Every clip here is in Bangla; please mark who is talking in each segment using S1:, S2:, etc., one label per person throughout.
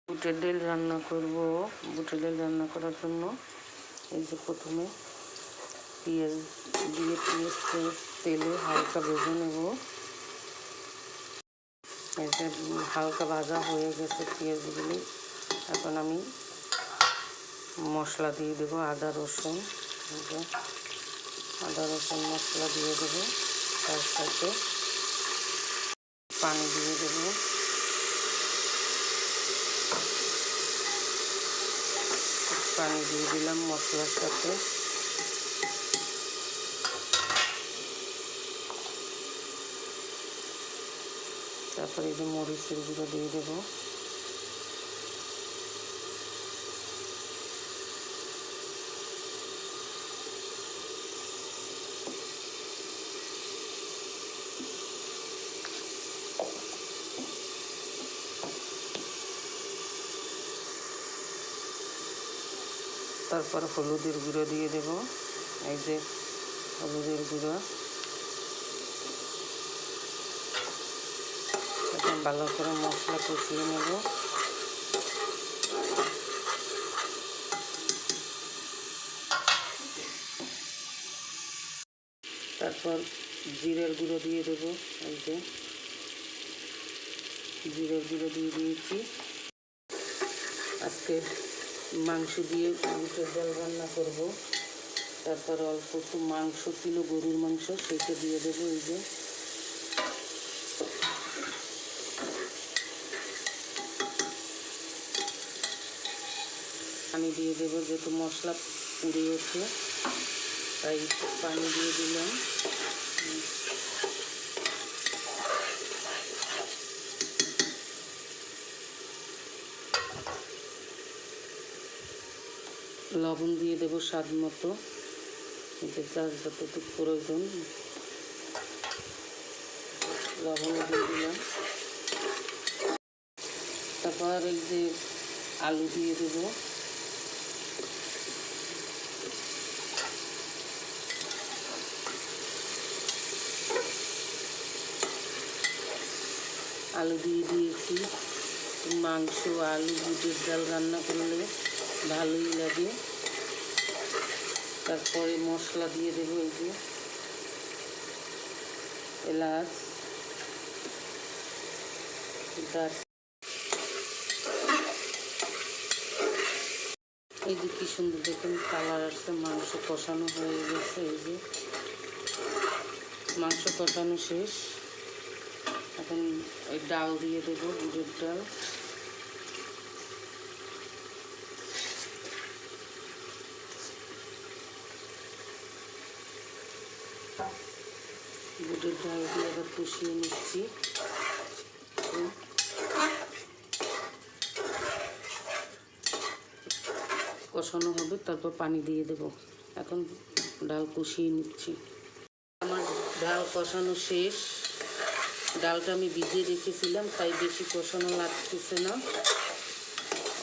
S1: বুটের ডাল রান্না করব। বুটের ডাল রান্না করার জন্য এই যে প্রথমে পেঁয়াজ দিয়ে তেলে হালকা ভেজে নেব। এই যে হালকা ভাজা হয়ে গেছে পেঁয়াজগুলি। এখন আমি মশলা দিয়ে দেবো, আদা রসুন মশলা দিয়ে দেবো। তার সাথে পানি দিয়ে দেবো। পানি দিয়ে দিলাম মশলার সাথে। তারপরে এই যে মরিচের গুঁড়ো দিয়ে দেবো। তারপর হলুদের গুঁড়ো দিয়ে দেব। এই যে হলুদের গুঁড়ো। এখন ভালো করে মশলা কষিয়ে নেব। তারপর জিরের গুঁড়ো দিয়ে দেব। এই যে জিরের গুঁড়ো দিয়ে দিয়েছি। আজকে মাংস দিয়ে বুটের ডাল রান্না করব। তারপর অল্প একটু মাংস ছিল, গরুর মাংস, সেটা দিয়ে দেবো। এই যে পানি দিয়ে দেবো, যেহেতু মশলা পুড়ে ওঠে তাই পানি দিয়ে দিলাম। লবণ দিয়ে দেবো স্বাদ মতো, যার যতটুকু প্রয়োজন লবণ দিয়ে দিলাম। তারপর এই যে আলু দিয়ে দেবো। আলু দিয়ে দিয়েছি। মাংস আলু বুটের ডাল রান্না করলে ভালোই লাগে। তারপরে মশলা দিয়ে দেবো। এই যে এলাচ, এই যে কি সুন্দর দেখুন কালার আসছে। মাংস কষানো হয়ে গেছে। এই যে মাংস কষানো শেষ। এখন এই ডাল দিয়ে দেবো, বুটের ডাল। বুটের ডাল দিয়ে আবার কষিয়ে নিচ্ছি। কষানো হবে, তারপর পানি দিয়ে দেব। এখন ডাল কষিয়ে নিচ্ছি। আমার ডাল কষানো শেষ। ডালটা আমি ভিজিয়ে রেখেছিলাম, তাই বেশি কষানো লাগতেছে না।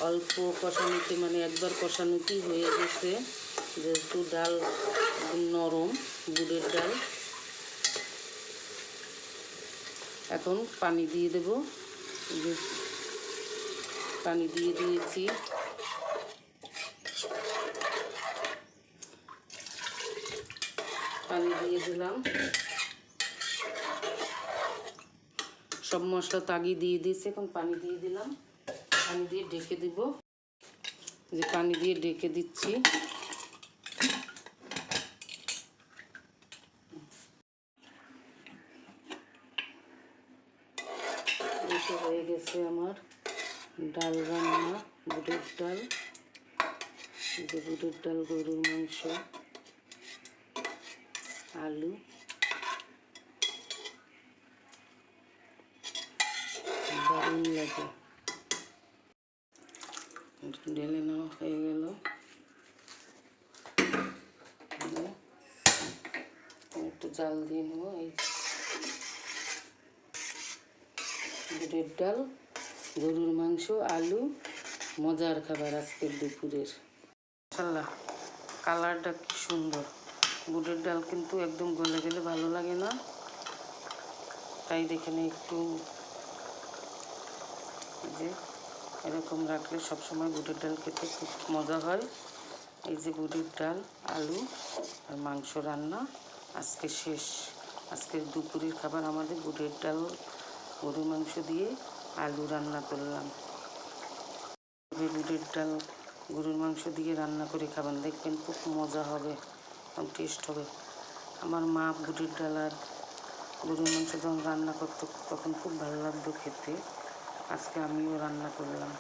S1: অল্প কষানোতে মানে একবার কষানোতেই হয়ে গেছে, যেহেতু ডাল নরম বুটের ডাল। এখন পানি দিয়ে দেব। পানি দিয়ে দিয়েছি। পানি দিয়ে দিলাম। সব মশলা তো আগে দিয়ে দিয়েছি, এখন পানি দিয়ে দিলাম। পানি দিয়ে ঢেকে দিব। যে পানি দিয়ে ঢেকে দিচ্ছি। হয়ে গেছে আমার ডাল রান্না, বুটের ডাল। যে বুটের ডাল, গরুর মাংস, আলু, দারুণ লাগে। ঢেলে নেওয়া হয়ে গেল। একটু জাল দিয়ে নেব। এই বুটের ডাল, গরুর মাংস, আলু, মজার খাবার আজকের দুপুরের। মাশাআল্লাহ, কালারটা কি সুন্দর। বুটের ডাল কিন্তু একদম গলে গেলে ভালো লাগে না, তাই দেখেন একটু যে এরকম রাখলে সবসময় বুটের ডাল খেতে খুব মজা হয়। এই যে বুটের ডাল, আলু আর মাংস রান্না আজকে শেষ। আজকের দুপুরের খাবার আমাদের বুটের ডাল, গরুর মাংস দিয়ে আলু রান্না করলাম। বুটের ডাল গরুর মাংস দিয়ে রান্না করে খাবেন, দেখবেন খুব মজা হবে, টেস্ট হবে। আমার মা বুটের ডাল আর গরুর মাংস যখন রান্না করতো তখন খুব ভালো লাগতো খেতে। আজকে আমিও রান্না করলাম।